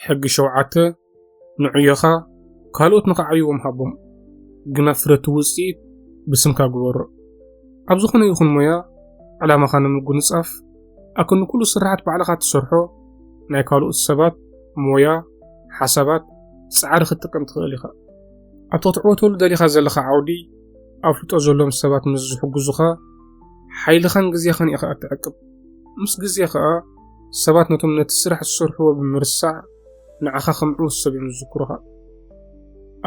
ሕጊ ሸውዓተ ንዕዮኻ ካልኦት ንኸዓይዎም ሃቦም ግና ፍረቱ ውፅኢት ብስምካ ግበሮ ኣብ ዝኾነ ይኹን ሞያ ዕላማኻ ንምጉንጻፍ ኣክን ኩሉ ስራሓት ባዕልኻ ትሰርሖ ናይ ካልኦት ሰባት ሞያ ሓሳባት ጻዕሪ ክትጥቀም ትኽእል ኢኻ ኣብ ትዕወተሉ ደሊኻ ዘለኻ ዓውዲ ኣፍልጦ ዘሎም ሰባት ምስ ዝሕግዙኻ ሓይልኻን ግዜኻን ኢኻ እትዕቅብ ምስ ግዜ ኸኣ ሰባት ነቶም ነቲ ስራሕ ዝሰርሕዎ ብምርሳዕ ንዓኻ ከምዕሉ ሰብዮም ዝዝክሩኻ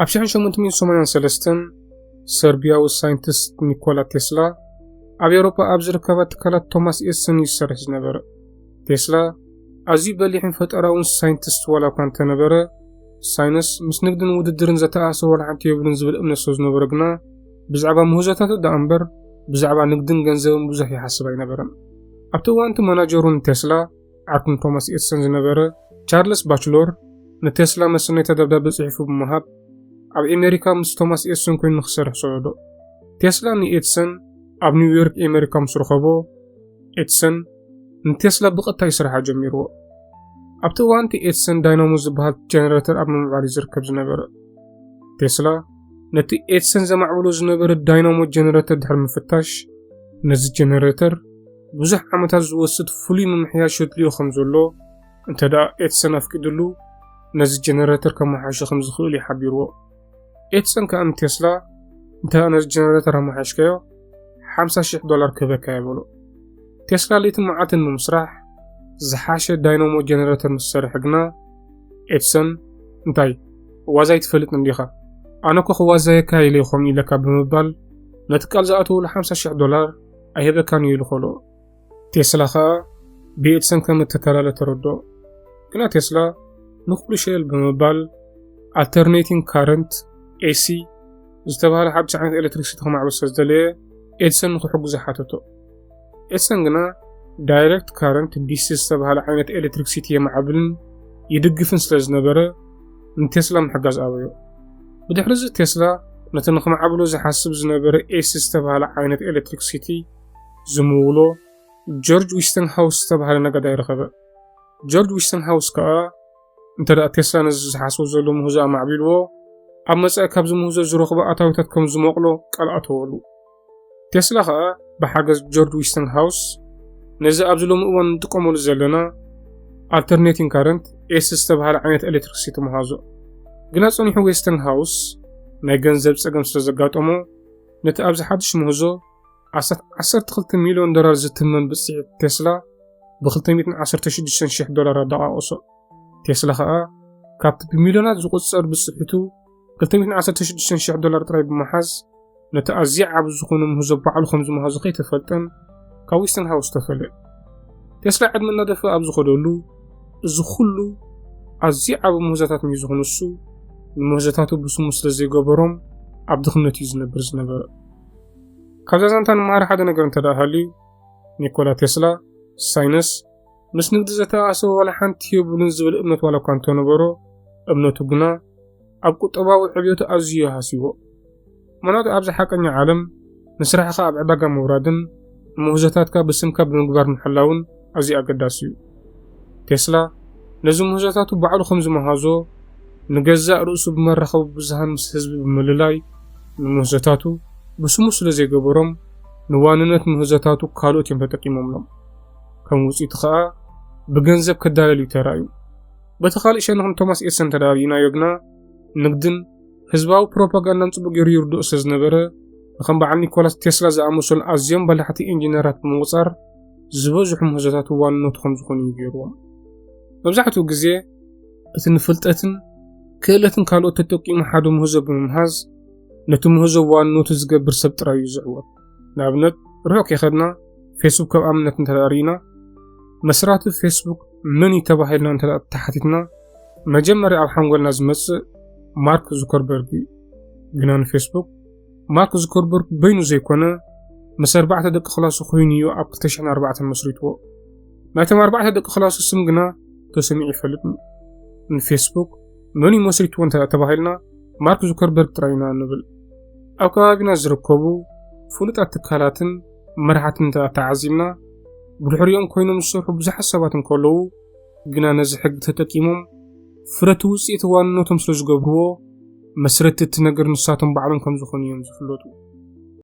ኣብ 1883 ሰርቢያዊ ሳይንቲስት ኒኮላ ቴስላ ኣብ ኤውሮፓ ኣብ ዝርከባ ትካላት ቶማስ ኤዲሰን ይሰርሕ ዝነበረ ቴስላ ኣዝዩ በሊሕን ፈጠራውን ሳይንቲስት ዋላ እኳ እንተነበረ ሳይንስ ምስ ንግድን ውድድርን ዘተኣሰረ ወላ ሓንቲ የብሉን ዝብል እምነት ስለ ዝነበረ ግና ብዛዕባ ምህዞታት ዳ እምበር ብዛዕባ ንግድን ገንዘብን ብዙሕ ይሓስብ ኣይነበረን ኣብቲ እዋንቲ ማናጀሩን ቴስላ ዓርኩን ቶማስ ኤዲሰን ዝነበረ ቻርልስ ባችሎር ንቴስላ መሰነይታ ደብዳቤ ጽሒፉ ብምሃብ ኣብ ኣሜሪካ ምስ ቶማስ ኤዲሰን ኮይኑ ክሰርሕ ሰደዶ ቴስላ ንኤዲሰን ኣብ ኒውዮርክ ኣሜሪካ ምስ ረኸቦ ኤዲሰን ንቴስላ ብቐጥታ ይስራሕ ጀሚርዎ ኣብቲ እዋንቲ ኤዲሰን ዳይናሞ ዝበሃል ጀነሬተር ኣብ ምምዕባል ዝርከብ ዝነበረ ቴስላ ነቲ ኤዲሰን ዘማዕብሎ ዝነበረ ዳይናሞ ጀነሬተር ድሕሪ ምፍታሽ ነዚ ጀነሬተር ብዙሕ ዓመታት ዝወስድ ፍሉይ ምምሕያሽ የድልዮ ከም ዘሎ እንተደኣ ኤዲሰን ኣፍቂድሉ ነዚ ጀነሬተር ከመሓይሽ ከም ዝኽእል ይሓቢርዎ ኤዲሰን ከዓ ንቴስላ እንተኣ ነዚ ጀነሬተር ኣመሓይሽከዮ $50,000 ክህበካ ይበሎ ቴስላ ለይትን መዓልትን ንምስራሕ ዝሓሸ ዳይናሞ ጀነሬተር ምስ ሰርሐ ግና ኤዲሰን እንታይ ዋዛይ ትፈልጥ እንዲኻ ኣነ ኮ ክዋዛየካ ኢለይኹም ኢለካ ብምባል ነቲ ቃል ዝኣተወሉ $50,000 ኣይህበካን ኢሉ ኸሎ ቴስላ ከዓ ብኤዲሰን ከም እተተላለ ተረድኦ ግና ቴስላ ንኹሉ ሸል ብምባል ኣልተርኔቲንግ ካረንት AC ዝተባሃለ ሓድሽ ዓይነት ኤሌክትሪክሲቲ ከማዕበል ስለዝደለየ ኤዲሰን ንክሕግዞ ሓተቶ ኤዲሰን ግና ዳይሬክት ካረንት DC ዝተባሃለ ዓይነት ኤሌክትሪክሲቲ የማዕብልን ይድግፍን ስለዝነበረ ንቴስላ ምሕጋዝ ኣበዮ ብድሕሪ እዚ ቴስላ ነቲ ንክማዕብሎ ዝሓስብ ዝነበረ AC ዝተባሃለ ዓይነት ኤሌክትሪክሲቲ ዝምውሎ ጆርጅ ዊስተንሃውስ ዝተባሃለ ነጋዳይ ረኸበ ጆርጅ ዊስተንሃውስ ከዓ እንተደኣ ቴስላ ነዚ ዝሓስቦ ዘሎ ምህዞ ኣማዕቢልዎ ኣብ መጻኢ ካብዚ ምህዞ ዝረኽቦ ኣታዊታት ከም ዝመቕሎ ቃል ኣተወሉ ቴስላ ከዓ ብሓገዝ ጆርጅ ዊስተንሃውስ ነዚ ኣብዚ ሎሚ እዋን ንጥቀመሉ ዘለና ኣልተርኔቲንግ ካረንት AC ዝተባሃለ ዓይነት ኤሌክትሪክሲቲ መሃዞ ግና ጸኒሑ ዊስተንሃውስ ናይ ገንዘብ ፀገም ስለዘጋጠሞ ነቲ ኣብዚ ሓድሽ ምህዞ $12 ሚልዮን ዝትመን ብፅዒት ቴስላ ብ$216,000 ኣደቃቆሶ ቴስላ ከዓ ካብቲ ብሚልዮናት ዝቁፀር ብፅሒቱ $216,000 ጥራይ ብምሓዝ ነቲ ኣዝዩ ዓብ ዝኾነ ምህዞ ባዕሉ ከም ዝመሃዞ ከይተፈልጠን ካብ ዊስተንሃውስ ተፈልየ ቴስላ ዕድመ እናደፍአ ኣብ ዝኸደሉ እዚ ኩሉ ኣዝዩ ዓብ ምህዞታት እዩ ዝኾኑ እሱ ንምህዞታቱ ብስሙ ስለዘይገበሮም ኣብ ድኽነት እዩ ዝነብር ዝነበረ ካብዛ ዛንታ ንመሃር ሓደ ነገር እንተዳሃልዩ ኒኮላ ቴስላ ሳይንስ ምስ ንግዲ ዘተኣሰረ ዋላ ሓንቲ የብሉን ዝብል እምነት ዋላ እኳ እንተነበሮ እምነቱ ግና ኣብ ቁጠባዊ ዕብየቱ ኣዝዩ ሃሲቦ ምክንያቱ ኣብዚ ሓቀኛ ዓለም ንስራሕኻ ኣብ ዕዳጋ ምውራድን ምህዞታትካ ብስምካ ብምግባር ምሕላውን ኣዝዩ ኣገዳሲ እዩ ቴስላ ነዚ ምህዞታቱ ባዕሉ ከም ዝመሃዞ ንገዛእ ርእሱ ብመራኸቢ ብዙሃን ምስ ህዝቢ ብምልላይ ንምህዞታቱ ብስሙ ስለዘይገበሮም ንዋንነት ምህዞታቱ ካልኦት እዮም ተጠቂሞምሎም ከም ውፅኢቱ ከዓ ብገንዘብ ከዳለሉ ተራእዩ በቲ ካልእ ሸነኽን ቶማስ ኤዲሰን ተዳልዩናዮ ግና ንግድን ህዝባዊ ፕሮፓጋንዳን ጽቡቕ ገይሩ ይርድኦ ስለዝነበረ ንከም በዓል ኒኮላስ ቴስላ ዝኣመሰሉ ኣዝዮም በላሕቲ ኢንጂነራት ብምውፃር ዝበዝሑ ምህዞታት ዋንነቱ ከም ዝኾኑ ይገይርዎም መብዛሕትኡ ግዜ እቲ ንፍልጠትን ክእለትን ካልኦት ተጠቂሙ ሓደ ምህዞ ብምምሃዝ ነቲ ምህዞ ዋንነቱ ዝገብር ሰብ ጥራይ እዩ ዝዕወት ንኣብነት ርሑቕ ከይኸድና ፌስቡክ ከም ኣብነት እንተዳሪና መስራቱ ፌስቡክ መን እዩ ተባሂልና እንተተሓቲትና መጀመርያ ኣብ ሓንጎልና ዝመጽእ ማርክ ዙከርበርግ እዩ ግና ንፌስቡክ ማርክ ዙከርበርግ በይኑ ዘይኮነ ምስ 4 ደቂ ክላሱ ኮይኑ እዩ ኣብ 2004 መስሪትዎ ናይቶም 4 ደቂ ክላሱ ስም ግና ተሰሚዑ ይፈልጥኒ ንፌስቡክ መን እዩ መስሪትዎ ተባሂልና ማርክ ዙከርበርግ ጥራይና ንብል ኣብ ከባቢና ዝርከቡ ፍሉጣት ትካላትን መራሕትን ተዓዚምና ብድሕሪኦም ኮይኖም ዝሰርሑ ብዙሓት ሰባት እንከለዉ ግና ነዚ ሕጊ ተጠቂሞም فرت وصيت وانوتهم سلازغبرو مسرت التنجر نساتهم بعلم كم زخون يوم زفلوتو